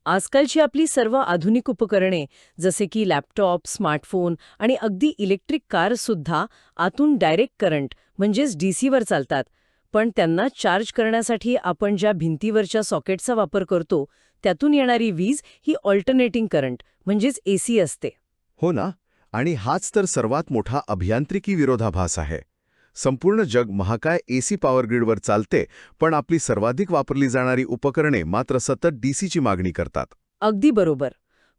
आजकालची आपली सर्व आधुनिक उपकरणे जसे की लॅपटॉप, स्मार्टफोन आणि अगदी इलेक्ट्रिक कारसुद्धा आतून डायरेक्ट करंट म्हणजेच डीसीवर चालतात. पण त्यांना चार्ज करण्यासाठी आपण ज्या भिंतीवरच्या सॉकेटचा वापर करतो त्यातून येणारी वीज ही ऑल्टरनेटिंग करंट म्हणजेच एसी असते. हो ना, आणि हाच तर सर्वात मोठा अभियांत्रिकी विरोधाभास आहे. संपूर्ण जग महाकाय एसी पॉवर ग्रीडवर चालते, पण आपली सर्वाधिक वापरली जाणारी उपकरणे मात्र सतत डीसीची मागणी करतात. अगदी बरोबर.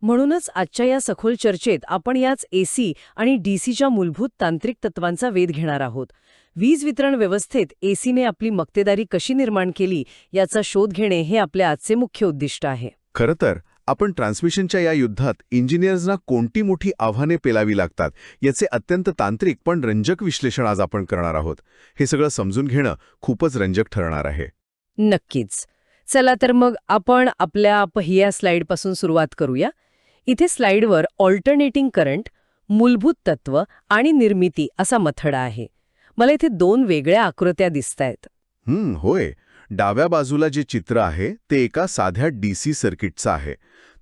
म्हणूनच आजच्या या सखोल चर्चेत आपण याच एसी आणि डीसीच्या मूलभूत तांत्रिक तत्वांचा वेध घेणार आहोत. वीज वितरण व्यवस्थेत एसीने आपली मक्तेदारी कशी निर्माण केली याचा शोध घेणे हे आपल्या आजचे मुख्य उद्दिष्ट आहे. खरं तर आपण ट्रान्समिशनच्या या युद्धात इंजिनियर्सना कोणती मोठी आव्हाने पेलावी लागतात याचे अत्यंत तांत्रिक पण रंजक विश्लेषण आज आपण करणार आहोत. हे सगळं समजून घेणं खूपच रंजक ठरणार आहे. नक्कीच. चला तर मग आपण आपल्या पहिल्या स्लाइडपासून सुरुवात करूया. इथे स्लाइडवर ऑल्टरनेटिंग करंट, मूलभूत तत्व आणि निर्मिती असा मथडा आहे. मला इथे दोन वेगळ्या आकृत्या दिसतायत. होय. डाव्या बाजूला जे चित्र आहे ते एका साध्या डीसी सर्किटचं आहे.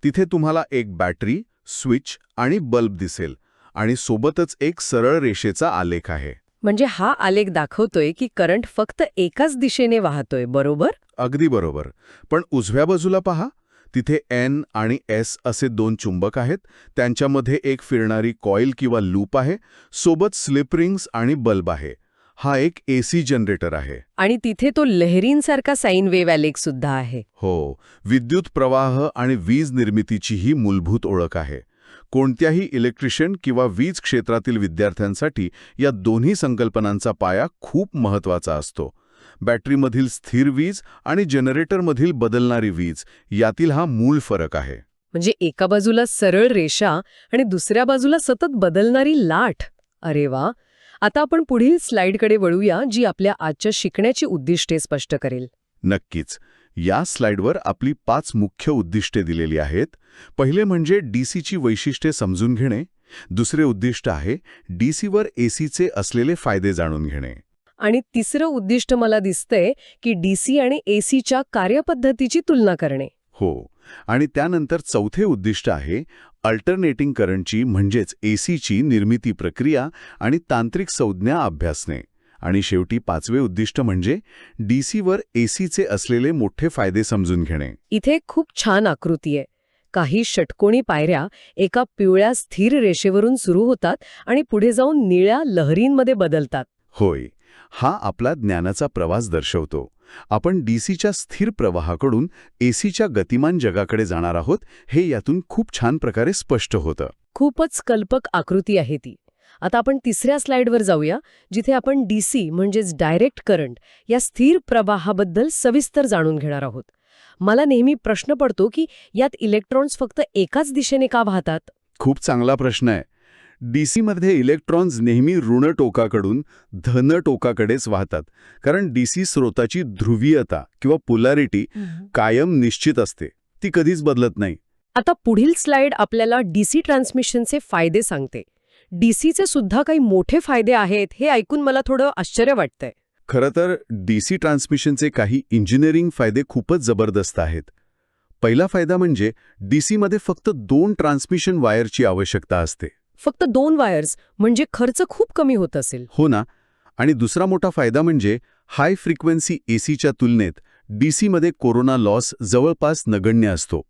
तिथे तुम्हाला एक बॅटरी, स्विच आणि बल्ब दिसेल आणि सोबतच एक सरळ रेषेचा आलेख आहे. म्हणजे हा आलेख दाखवतोय की करंट फक्त एकाच दिशेने वाहतोय, बरोबर? अगदी बरोबर. पण उजव्या बाजूला पहा, तिथे N आणि S असे दोन चुंबक आहेत. त्यांच्यामध्ये एक फिरणारी कॉईल किंवा लूप आहे. सोबत स्लिप रिंग्स आणि बल्ब आहे. हा एक एसी जनरेटर आहे. आणि तिथे तो लहरींसारखा साइन वेव्ह आलेख सुद्धा आहे. हो, विद्युत प्रवाह आणि वीज निर्मितीची ही मूलभूत ओळख आहे. कोणत्याही इलेक्ट्रिशियन किंवा वीज क्षेत्रातील विद्यार्थ्यांसाठी या दोन्ही संकल्पनांचा पाया खूप महत्त्वाचा असतो. बॅटरीमधील स्थिर वीज आणि जनरेटरमधील बदलणारी वीज यातील हा मूळ फरक आहे. म्हणजे एका बाजूला सरळ रेषा आणि दुसऱ्या बाजूला सतत बदलणारी लाट. अरे वा. आता आपण पुढील स्लाइडकडे वळूया, जी आपल्या आजच्या शिकण्याची उद्दिष्टे स्पष्ट करेल. नक्कीच. या स्लाइडवर आपली 5 मुख्य उद्दिष्टे दिलेली आहेत. पहिले म्हणजे डीसीची वैशिष्ट्ये समजून घेणे. दुसरे उद्दिष्ट आहे डीसीवर एसीचे असलेले फायदे जाणून घेणे. आणि तिसरं उद्दिष्ट मला दिसतंय की डीसी आणि एसीच्या कार्यपद्धतीची तुलना करणे. हो, आणि त्यानंतर चौथे उद्दिष्ट आहे अल्टरनेटिंग करंटची म्हणजेच एसीची निर्मिती प्रक्रिया आणि तांत्रिक संज्ञा अभ्यासणे. आणि शेवटी 5वे उद्दिष्ट म्हणजे डीसीवर एसीचे असलेले मोठे फायदे समजून घेणे. इथे खूप छान आकृती आहे. काही षटकोनी पायऱ्या एका पिवळ्या स्थिर रेषेवरून सुरू होतात आणि पुढे जाऊन निळ्या लहरींमध्ये बदलतात. होय, हा आपला ज्ञानाचा प्रवास दर्शवतो. आपण डीसीच्या स्थिर प्रवाहाकडून एसीच्या गतिमान जगाकडे जाणार आहोत हे यातून खूप छान प्रकारे स्पष्ट होतं. खूपच कल्पक आकृती आहे ती. आता आपण तिसऱ्या स्लाइडवर जाऊया, जिथे आपण डीसी म्हणजेच डायरेक्ट करंट या स्थिर प्रवाहाबद्दल सविस्तर जाणून घेणार आहोत. मला नेहमी प्रश्न पडतो की यात इलेक्ट्रॉन्स फक्त एकाच दिशेने का वाहतात? खूप चांगला प्रश्न आहे. डीसीमध्ये इलेक्ट्रॉन्स नेहमी ऋण टोकाकडून धन टोकाकडेच वाहतात, कारण डीसी स्रोताची ध्रुवीयता किंवा पोलॅरिटी कायम निश्चित असते. ती कधीच बदलत नाही. आता पुढील स्लाइड आपल्याला डीसी ट्रान्समिशनचे फायदे सांगते. डीसीचे सुद्धा काही मोठे फायदे आहेत हे ऐकून मला थोडं आश्चर्य वाटतंय. खरं तर डीसी ट्रान्समिशनचे काही इंजिनिअरिंग फायदे खूपच जबरदस्त आहेत. पहिला फायदा म्हणजे डीसीमध्ये फक्त 2 ट्रान्समिशन वायरची आवश्यकता असते. फक्त 2 वायर्स म्हणजे खर्च खूप कमी होत असेल. हो ना. आणि दुसरा मोठा फायदा म्हणजे हाय फ्रिक्वेन्सी एसीच्या तुलनेत डीसीमध्ये कोरोना लॉस जवळपास नगण्य असतो,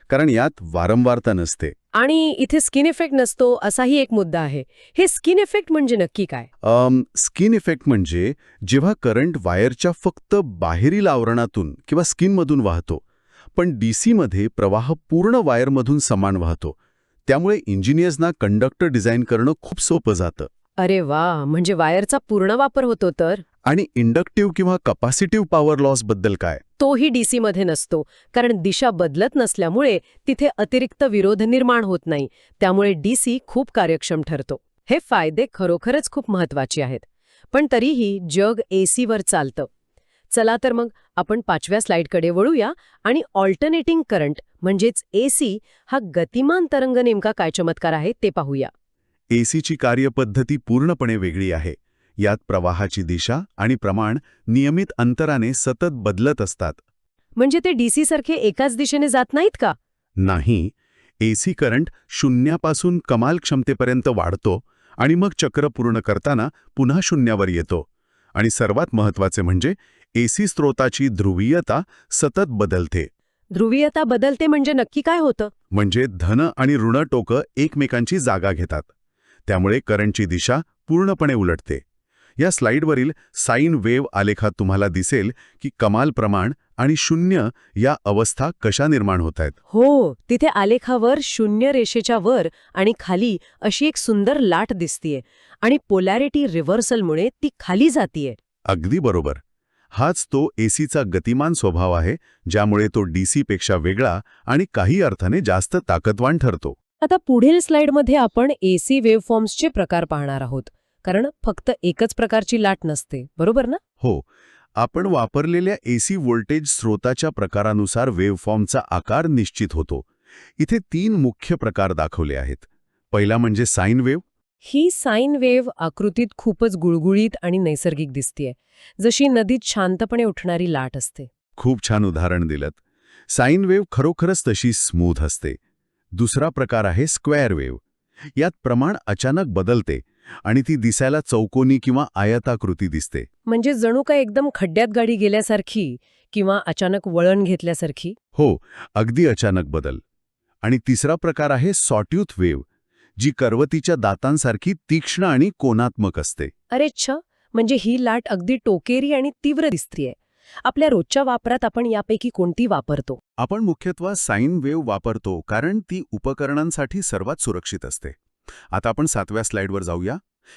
कारण यात वारंवारता नसते. आणि इथे स्किन इफेक्ट नसतो असाही एक मुद्दा आहे. हे स्किन इफेक्ट म्हणजे नक्की काय? स्किन इफेक्ट म्हणजे जेव्हा करंट वायरच्या फक्त बाहेरील आवरणातून किंवा स्किनमधून वाहतो, पण डीसीमध्ये प्रवाह पूर्ण वायरमधून समान वाहतो. त्यामुळे इंजिनियर्सना कंडक्टर डिझाईन करणं खूप सोपं जातं. अरे वा, म्हणजे वायरचा पूर्ण वापर होतो तर? आणि इंडक्टिव्ह किंवा कपॅसिटिव्ह पॉवर लॉस बद्दल काय? तोही डीसीमध्ये नसतो, कारण दिशा बदलत नसल्यामुळे तिथे अतिरिक्त विरोध निर्माण होत नाही. त्यामुळे डीसी खूप कार्यक्षम ठरतो. हे फायदे खरोखरच खूप महत्वाचे आहेत. पण तरीही जग एसीवर चालतं. चला तर मग आपण 5व्या स्लाइडकडे वळूया आणि ऑल्टरनेटिंग करंट म्हणजेच एसी हा गतिमान तरंग नेमका काय चमत्कार आहे ते पाहूया. एसीची कार्यपद्धती पूर्णपणे वेगळी आहे. यात प्रवाहाची दिशा आणि प्रमाण नियमित अंतराने सतत बदलत असतात. म्हणजे ते डीसी सारखे एकाच दिशेने जात नाहीत का? नाही, एसी करंट शून्यापासून कमाल क्षमतेपर्यंत वाढतो आणि मग चक्र पूर्ण करताना पुन्हा शून्यावर येतो. आणि सर्वात महत्त्वाचे म्हणजे एसी स्रोताची ध्रुवीयता सतत बदलते. ध्रुवीयता बदलते म्हणजे नक्की काय होतं? म्हणजे धन आणि ऋण टोकं एकमेकांची जागा घेतात. त्यामुळे करंटची दिशा पूर्णपणे उलटते. या स्लाइडवरील साइन वेव्ह आलेखात तुम्हाला दिसेल की कमाल प्रमाण आणि शून्य या अवस्था कशा निर्माण होत आहेत. हो, तिथे आलेखावर शून्य रेषेच्या वर आणि खाली अशी एक सुंदर लाट दिसतीये आणि पोलॅरिटी रिव्हर्सलमुळे ती खाली जातीये. अगदी बरोबर. हाच तो एसीचा गतिमान स्वभाव आहे, ज्यामुळे तो डीसी पेक्षा वेगळा आणि काही अर्थाने जास्त ताकदवान ठरतो. आता पुढील स्लाइडमध्ये आपण एसी वेव्हफॉर्म्सचे प्रकार पाहणार आहोत, कारण फक्त एकच प्रकारची लाट नसते, बरोबर ना? हो, आपण वापरलेल्या एसी व्होल्टेज स्रोताच्या प्रकारानुसार वेव्हफॉर्मचा आकार निश्चित होतो. इथे 3 मुख्य प्रकार दाखवले आहेत. पहिला म्हणजे साइन वेव्ह. ही साइन वेव्ह आकृतीत खूपच गुळगुळीत आणि नैसर्गिक दिसतीये, जशी नदीत शांतपणे उठणारी लाट असते. खूप छान उदाहरण दिलं. साइन वेव्ह खरोखरच तशी स्मूथ असते. दुसरा प्रकार आहे स्क्वेअर वेव्ह. यात प्रमाण अचानक बदलते आणि ती दिसायला चौकोनी किंवा आयताकृती दिसते. म्हणजे जणू काय एकदम खड्ड्यात गाडी गेल्यासारखी किंवा अचानक वळण घेतल्यासारखी. हो, अगदी अचानक बदल. आणि तिसरा प्रकार आहे सॉट्यूथ वेव्ह, जी करवतीच्या दातांसारखी तीक्ष्ण आणि कोनात्मक असते. अरे छ, म्हणजे ही लाट अगदी टोकेरी आणि तीव्र दिसतीये. आपल्या रोजच्या वापरात आपण यापैकी कोणती वापरतो? आपण मुख्यत्वे साइन वेव्ह वापरतो कारण ती उपकरणांसाठी सर्वात सुरक्षित असते. आता आपण 7व्या स्लाइडवर जाऊया.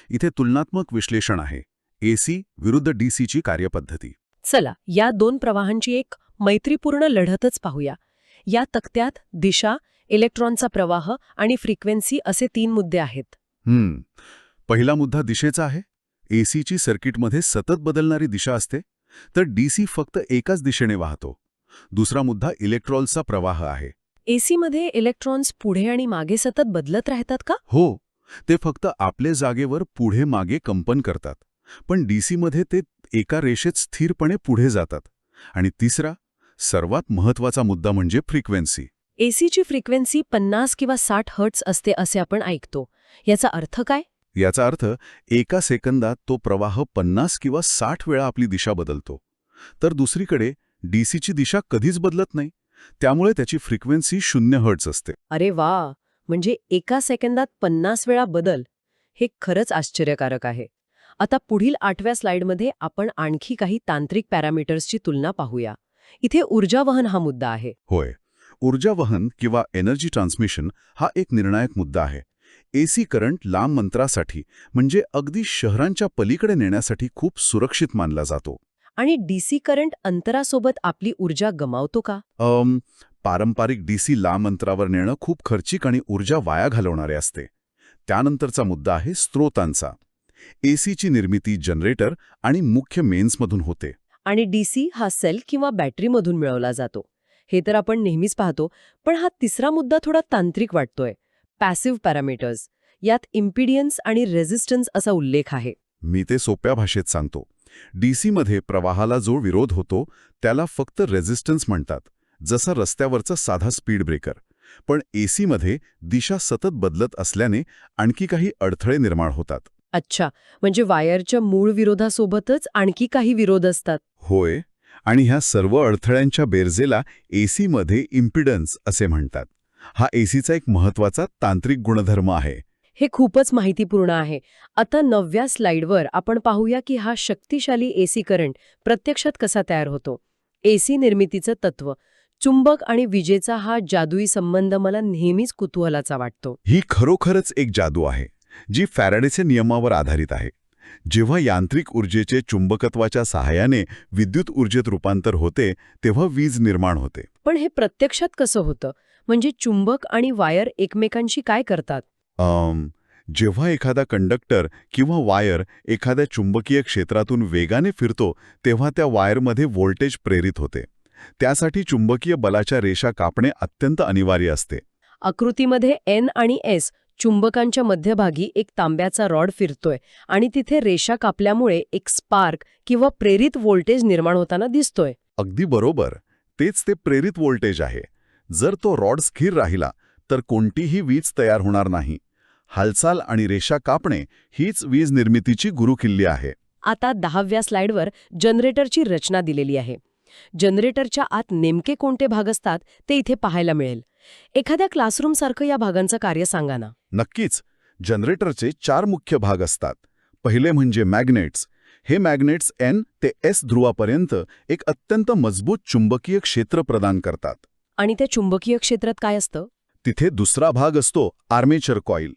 इथे तुलनात्मक विश्लेषण आहे. एसी विरुद्ध डीसीची कार्यपद्धती. चला, या 2 प्रवाहांची एक मैत्रीपूर्ण लढतच पाहूया. या तक्त्यात दिशा, इलेक्ट्रॉनचा प्रवाह आणि फ्रिक्वेन्सी असे 3 मुद्दे आहेत. पहिला मुद्दा दिशेचा आहे. एसीची सर्किटमध्ये सतत बदलणारी दिशा असते, तर डीसी फक्त एकाच दिशेने वाहतो. दुसरा मुद्दा इलेक्ट्रॉनचा प्रवाह आहे. एसीमध्ये इलेक्ट्रॉन्स पुढे आणि मागे सतत बदलत राहतात का? हो, ते फक्त आपल्या जागेवर पुढे मागे कंपन करतात. पण डीसीमध्ये ते एका रेषेत स्थिरपणे पुढे जातात. आणि तिसरा, सर्वात महत्त्वाचा मुद्दा म्हणजे फ्रिक्वेन्सी. एसीची फ्रिक्वेन्सी 50 किंवा 60 हर्ट्झ असते असे आपण ऐकतो. याचा अर्थ काय? याचा अर्थ एका सेकंदात तो प्रवाह 50 किंवा 60 वेळा आपली दिशा बदलतो. तर दुसरीकडे डीसीची दिशा कधीच बदलत नाही. त्यामुळे त्याची फ्रिक्वेन्सी 0 हर्ट्झ असते. अरे वा, म्हणजे एका सेकंदात 50 वेळा बदल. हे खरंच आश्चर्यकारक आहे. आता पुढील 8व्या स्लाइडमध्ये आपण आणखी काही तांत्रिक पॅरामीटर्सची तुलना पाहूया. इथे ऊर्जावहन हा मुद्दा आहे. होय, ऊर्जावहन किंवा एनर्जी ट्रान्समिशन हा एक निर्णायक मुद्दा आहे. एसी करंट लांब अंतरासाठी म्हणजे अगदी शहरांच्या पलीकडे नेण्यासाठी खूप सुरक्षित मानला जातो. आणि डीसी करंट अंतरासोबत आपली ऊर्जा गमावतो का? पारंपरिक डीसी लांब अंतरावर नेणं खूप खर्चिक आणि ऊर्जा वाया घालवणारे असते. त्यानंतरचा मुद्दा आहे स्रोतांचा. एसीची निर्मिती जनरेटर आणि मुख्य मेन्समधून होते. आणि डीसी हा सेल किंवा बॅटरीमधून मिळवला जातो. हे तर आपण नेहमीच पाहतो, पण हा तिसरा मुद्दा थोडा तांत्रिक वाटतोय. Passive parameters. यात इम्पिडियन्स आणि रेझिस्टन्स असा उल्लेख आहे. मी ते सोप्या भाषेत सांगतो. डीसीमध्ये प्रवाहाला जो विरोध होतो त्याला फक्त रेझिस्टन्स म्हणतात, जसा रस्त्यावरचा साधा स्पीड ब्रेकर. पण एसीमध्ये दिशा सतत बदलत असल्याने आणखी काही अडथळे निर्माण होतात. अच्छा, म्हणजे वायरच्या मूळ विरोधासोबतच आणखी काही विरोध असतात. होय, आणि ह्या सर्व अडथळ्यांच्या बेरजेला एसीमध्ये इम्पिडन्स असे म्हणतात. हा एसीचा एक महत्त्वाचा तांत्रिक गुणधर्म आहे. हे खूपच माहितीपूर्ण आहे. आता 9व्या स्लाइडवर आपण पाहूया की हा शक्तिशाली एसी करंट प्रत्यक्षात कसा तयार होतो. एसी निर्मितीचं तत्व, चुंबक आणि विजेचा हा जादुई संबंध मला नेहमीच कुतूहलाचा वाटतो. ही खरोखरच एक जादू आहे, जी फॅराडेच्या नियमावर आधारित आहे. जेव्हा यांत्रिक ऊर्जेचे चुंबकत्वाच्या सहाय्याने विद्युत ऊर्जेत रूपांतर होते, तेव्हा वीज निर्माण होते. पण हे प्रत्यक्षात कसं होतं? म्हणजे चुंबक आणि वायर एकमेकांशी काय करतात? जेव्हा एखादा कंडक्टर किंवा वायर एखाद्या चुंबकीय क्षेत्रातून वेगाने फिरतो, तेव्हा त्या वायरमध्ये व्होल्टेज प्रेरित होते. त्यासाठी चुंबकीय बलाच्या रेषा कापणे अत्यंत अनिवार्य असते. आकृतीमध्ये N आणि S चुंबकांच्या मध्यभागी एक तांब्याचा रॉड फिरतोय आणि तिथे रेषा कापल्यामुळे एक स्पार्क किंवा प्रेरित व्होल्टेज निर्माण होताना दिसतोय. अगदी बरोबर. तेच ते प्रेरित व्होल्टेज आहे. जर तो रॉड स्थिर राहिला तर कोणतीही वीज तयार होणार नाही. हालचाल आणि रेषा कापणे हीच वीज निर्मितीची गुरुकिल्ली आहे. आता 10व्या स्लाइडवर जनरेटरची रचना दिलेली आहे. जनरेटरच्या आत नेमके कोणते भाग असतात ते इथे पाहायला मिळेल. एखाद्या क्लासरूमसारखं या भागांचं कार्य सांगा ना. नक्कीच. जनरेटरचे 4 मुख्य भाग असतात. पहिले म्हणजे मॅग्नेट्स. हे मॅग्नेट्स N ते S ध्रुवापर्यंत एक अत्यंत मजबूत चुंबकीय क्षेत्र प्रदान करतात. आणि त्या चुंबकीय क्षेत्रात काय असतं? तिथे दुसरा भाग असतो आर्मेचर कॉईल.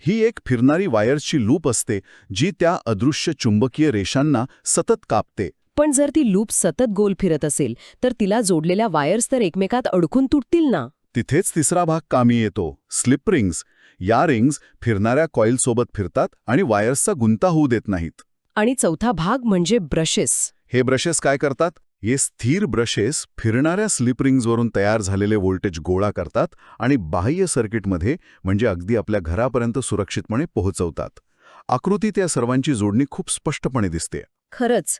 ही एक फिरणारी वायर्सची लूप असते जी त्या अदृश्य चुंबकीय रेषांना सतत कापते. पण जर ती लूप सतत गोल फिरत असेल तर तिला जोडलेल्या वायर्स तर एकमेकात अडकून तुटतील ना. तिथेच तिसरा भाग कामी येतो, स्लिप रिंग्स. या रिंग्स फिरणाऱ्या कॉईलसोबत फिरतात आणि वायर्सचा गुंता होऊ देत नाहीत. आणि चौथा भाग म्हणजे ब्रशेस. हे ब्रशेस काय करतात? हे स्थिर ब्रशेस फिरणाऱ्या स्लिप रिंग्सवरून तयार झालेले व्होल्टेज गोळा करतात आणि बाह्य सर्किटमध्ये म्हणजे अगदी आपल्या घरापर्यंत सुरक्षितपणे पोहोचवतात. आकृतीत या सर्वांची जोडणी खूप स्पष्टपणे दिसते. खरंच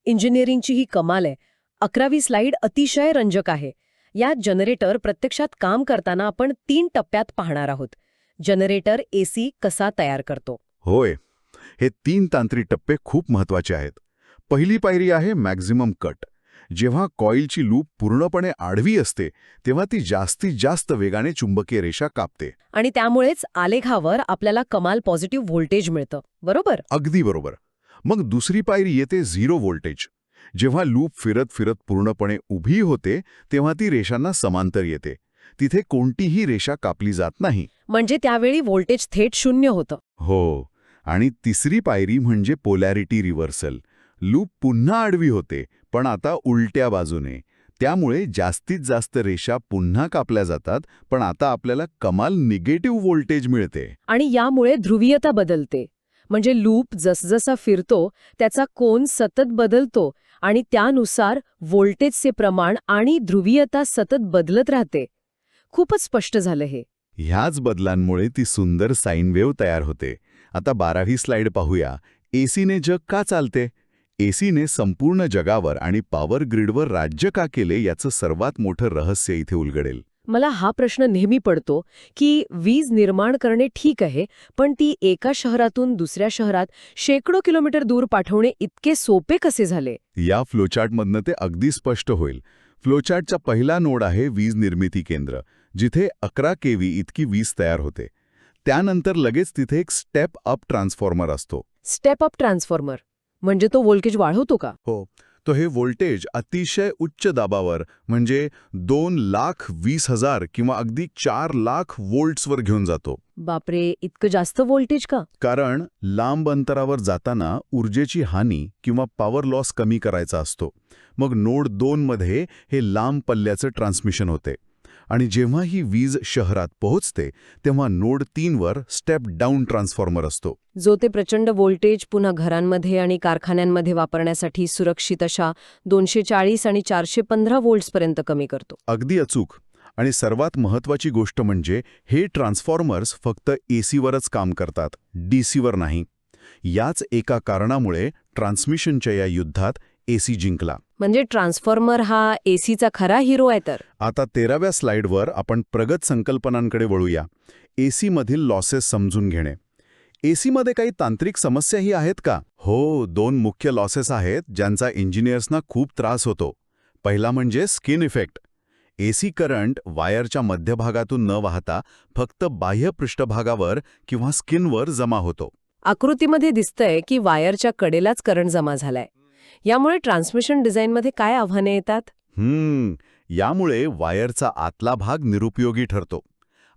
इंजिनिअरिंगची ही कमाल आहे. 11वी स्लाइड अतिशय रंजक आहे. यात जनरेटर प्रत्यक्षात काम करताना आपण 3 टप्प्यात पाहणार आहोत. जनरेटर AC कसा तयार करतो. होय, हे 3 तांत्रिक टप्पे खूप महत्वाचे आहेत. पहिली पायरी आहे मॅक्झिमम कट. जेव्हा कॉईलची लूप पूर्णपणे आडवी असते तेव्हा ती जास्तीत जास्त वेगाने चुंबकीय रेषा कापते. आणि त्यामुळेच आलेखावर आपल्याला कमाल पॉझिटिव्ह व्होल्टेज मिळतं. बरोबर? अगदी बरोबर. मग दुसरी पायरी येते 0 व्होल्टेज. जेव्हा लूप फिरत फिरत पूर्णपणे उभी होते तेव्हा ती रेषांना समांतर येते. तिथे कोणतीही रेषा कापली जात नाही. म्हणजे त्यावेळी व्होल्टेज थेट 0 होतं. हो. आणि तिसरी पायरी म्हणजे पोलॅरिटी रिव्हर्सल. लूप पुन्हा आडवी होते पण आता उलट्या बाजूने. त्यामुळे जास्तीत जास्त रेषा पुन्हा कापल्या जातात पण आता आपल्याला कमाल निगेटिव्ह व्होल्टेज मिळते. आणि यामुळे ध्रुवीयता बदलते. म्हणजे लूप जसजसा फिरतो त्याचा कोन सतत बदलतो आणि त्यानुसार व्होल्टेजचे प्रमाण आणि ध्रुवीयता सतत बदलत राहते. खूपच स्पष्ट झालं हे. ह्याच बदलांमुळे ती सुंदर साइन वेव्ह तयार होते. आता 12वी स्लाइड पाहूया. एसीने जग का चालते? एसीने संपूर्ण जगावर आणि पॉवर ग्रिडवर राज्य का केले याचं सर्वात मोठं रहस्य इथे उलगडेल. मला हा प्रश्न नेहमी पडतो की वीज निर्माण करणे ठीक आहे, पण ती एका शहरातून दुसऱ्या शहरात शेकडो किलोमीटर दूर पाठवणे इतके सोपे कसे झाले? या फ्लोचार्टमधनं ते अगदी स्पष्ट होईल. फ्लोचार्टचा पहिला नोड आहे वीज निर्मिती केंद्र, जिथे 11 kV इतकी वीज तयार होते. त्यानंतर लगेच तिथे एक स्टेप अप ट्रान्सफॉर्मर असतो. स्टेप अप ट्रान्सफॉर्मर म्हणजे तो व्होल्टेज वाढवतो का? हो, तो हे व्होल्टेज अतिशय उच्च दाबावर म्हणजे 2,20,000 किंवा अगदी 4,00,000 व्होल्ट्सवर घेऊन जातो. बापरे, इतकं जास्त व्होल्टेज का? कारण लांब अंतरावर जाताना ऊर्जेची हानी किंवा पॉवर लॉस कमी करायचा असतो. मग नोड 2 मध्ये हे लांब पल्ल्याचं ट्रान्समिशन होते. आणि जेव्हा ही वीज शहरात पोहोचते तेव्हा नोड 3 वर स्टेप डाऊन ट्रान्सफॉर्मर असतो, जो ते प्रचंड व्होल्टेज पुन्हा घरांमध्ये आणि कारखान्यांमध्ये वापरण्यासाठी सुरक्षित अशा 240 आणि 415 व्होल्ट्सपर्यंत कमी करतो. अगदी अचूक. आणि सर्वात महत्वाची गोष्ट म्हणजे हे ट्रान्सफॉर्मर्स फक्त एसीवरच काम करतात, डीसीवर नाही. याच एका कारणामुळे ट्रान्समिशनच्या या युद्धात एसी जिंकला. म्हणजे ट्रान्सफॉर्मर हा एसीचा खरा हिरो आहे. तर आता 13व्या स्लाइडवर आपण प्रगत संकल्पनांकडे वळूया. एसीमधील लॉसेस समजून घेणे. एसीमध्ये काही तांत्रिक समस्याही आहेत का? हो, 2 मुख्य लॉसेस आहेत ज्यांचा इंजिनियर्सना खूप त्रास होतो. पहिला म्हणजे स्किन इफेक्ट. एसी करंट वायरच्या मध्यभागातून न वाहता फक्त बाह्य पृष्ठभागावर किंवा स्किनवर जमा होतो. आकृतीमध्ये दिसतंय की वायरच्या कडेलाच करंट जमा झालाय. यामुळे ट्रान्समिशन डिझाईनमध्ये काय आव्हाने येतात? यामुळे वायरचा आतला भाग निरुपयोगी ठरतो.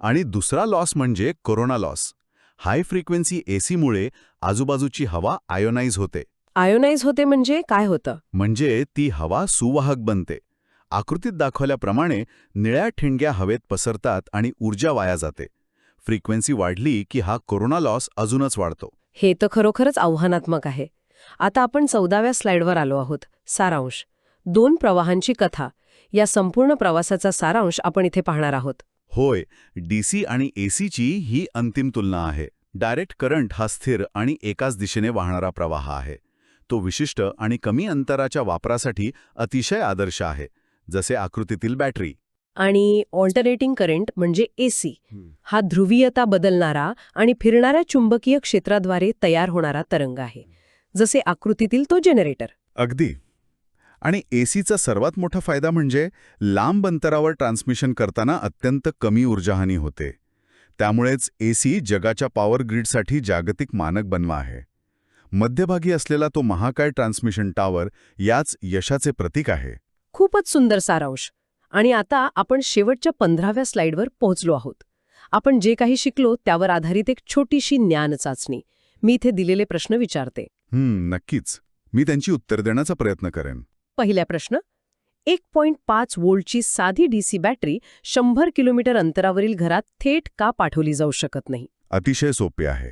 आणि दुसरा लॉस म्हणजे कोरोना लॉस. हाय फ्रिक्वेन्सी एसीमुळे आजूबाजूची हवा आयोनाइज होते. आयोनाइज होते म्हणजे काय होतं? म्हणजे ती हवा सुवाहक बनते. आकृतीत दाखवल्याप्रमाणे निळ्या ठिणग्या हवेत पसरतात आणि ऊर्जा वाया जाते. फ्रिक्वेन्सी वाढली की हा कोरोना लॉस अजूनच वाढतो. हे तर खरोखरच आव्हानात्मक आहे. आता आपण 14व्या स्लाइडवर आलो आहोत. सारांश. 2 प्रवाहांची कथा. या संपूर्ण प्रवासाचा सारांश आपण इथे पाहणार आहोत. होय, डीसी आणि एसीची ही अंतिम तुलना आहे. डायरेक्ट करंट हा स्थिर आणि एकाच दिशेने वाहणारा प्रवाह आहे. तो विशिष्ट आणि कमी अंतराच्या वापरासाठी अतिशय आदर्श आहे, जसे आकृतीतील बॅटरी. आणि ऑल्टरनेटिंग करंट म्हणजे AC हा ध्रुवीयता बदलणारा आणि फिरणाऱ्या चुंबकीय क्षेत्राद्वारे तयार होणारा तरंग आहे. जसे आकृतीतील तो जनरेटर. अगदी. आणि एसीचा सर्वात मोठा फायदा म्हणजे लांब अंतरावर ट्रान्समिशन करताना अत्यंत कमी ऊर्जाहानी होते. त्यामुळेच एसी जगाच्या पॉवर ग्रीडसाठी जागतिक मानक बनवा आहे. मध्यभागी असलेला तो महाकाय ट्रान्समिशन टॉवर याच यशाचे प्रतीक आहे. खूपच सुंदर सारांश. आणि आता आपण शेवटच्या 15व्या स्लाइडवर पोहोचलो आहोत. आपण जे काही शिकलो त्यावर आधारित एक छोटीशी ज्ञान चाचणी. मी इथे दिलेले प्रश्न विचारते. नक्कीच. मी त्यांची उत्तर देण्याचा प्रयत्न करेन. पहिला प्रश्न, 1.5 व्होल्टची साधी डीसी बॅटरी 100 किलोमीटर अंतरावरील घरात थेट का पाठवली जाऊ शकत नाही? अतिशय सोपे आहे.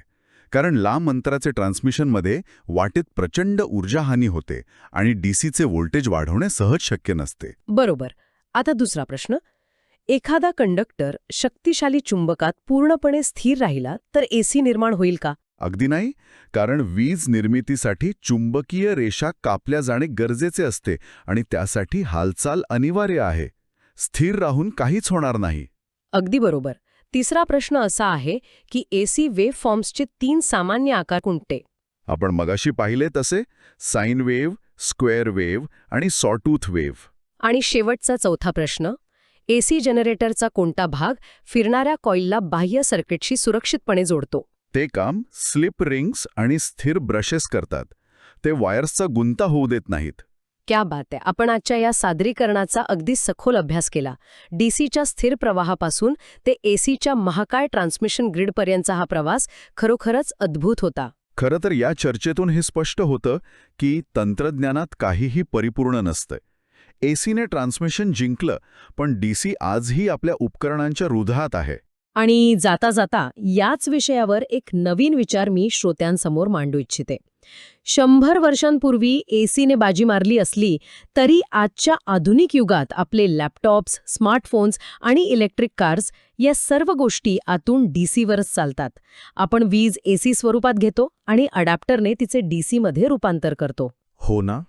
कारण लांब अंतराचे ट्रान्समिशनमध्ये वाटेत प्रचंड ऊर्जाहानी होते आणि डीसीचे व्होल्टेज वाढवणे सहज शक्य नसते. बरोबर. आता दुसरा प्रश्न, एखादा कंडक्टर शक्तिशाली चुंबकात पूर्णपणे स्थिर राहिला तर एसी निर्माण होईल का? अगदी नाही. कारण वीज निर्मितीसाठी चुंबकीय रेषा कापल्या जाणे गरजेचे असते आणि त्यासाठी हालचाल अनिवार्य आहे. स्थिर राहून काहीच होणार नाही. अगदी बरोबर. तिसरा प्रश्न असा आहे की एसी वेव्ह फॉर्म्सचे 3 सामान्य आकार कोणते? आपण मगाशी पाहिले तसे साइन वेव्ह, स्क्वेअर वेव्ह आणि सॉटूथ वेव्ह. आणि शेवटचा चौथा प्रश्न, एसी जनरेटरचा कोणता भाग फिरणाऱ्या कॉइलला बाह्य सर्किटशी सुरक्षितपणे जोडतो? ते काम स्लिप रिंग्स आणि स्थिर ब्रशेस करतात. ते वायर्सचा गुंता होऊ देत नाहीत. क्या बात आहे. आपण आजच्या या सादरीकरणाचा अगदी सखोल अभ्यास केला. डीसीच्या स्थिर प्रवाहापासून ते एसीच्या महाकाय ट्रान्समिशन ग्रीडपर्यंतचा हा प्रवास खरोखरच अद्भुत होता. खरं तर या चर्चेतून हे स्पष्ट होतं की तंत्रज्ञानात काहीही परिपूर्ण नसतं. एसीने ट्रान्समिशन जिंकलं, पण डीसी आजही आपल्या उपकरणांच्या हृदयात आहे. आणि जाता जाता याच विषयावर एक नवीन विचार मी श्रोत्यांसमोर मांडू इच्छिते. 100 वर्षांपूर्वी एसीने बाजी मारली असली तरी आजच्या आधुनिक युगात आपले लॅपटॉप्स, स्मार्टफोन्स आणि इलेक्ट्रिक कार्स या सर्व गोष्टी आतून डीसीवरच चालतात. आपण वीज एसी स्वरूपात घेतो आणि अडॅप्टरने तिचे डीसीमध्ये रूपांतर करतो. हो ना.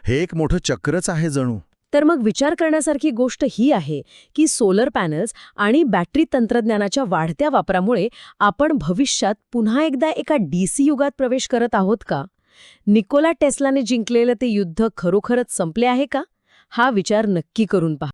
हे एक मोठं चक्रच आहे जणू. तर मग विचार करण्यासारखी गोष्ट ही आहे की सोलर पॅनल्स आणि बॅटरी तंत्रज्ञानाच्या वाढत्या वापरामुळे आपण भविष्यात पुन्हा एकदा एका डीसी युगात प्रवेश करत आहोत का? निकोला टेस्लाने जिंकलेलं ते युद्ध खरोखरच संपले आहे का? हा विचार नक्की करून पहा.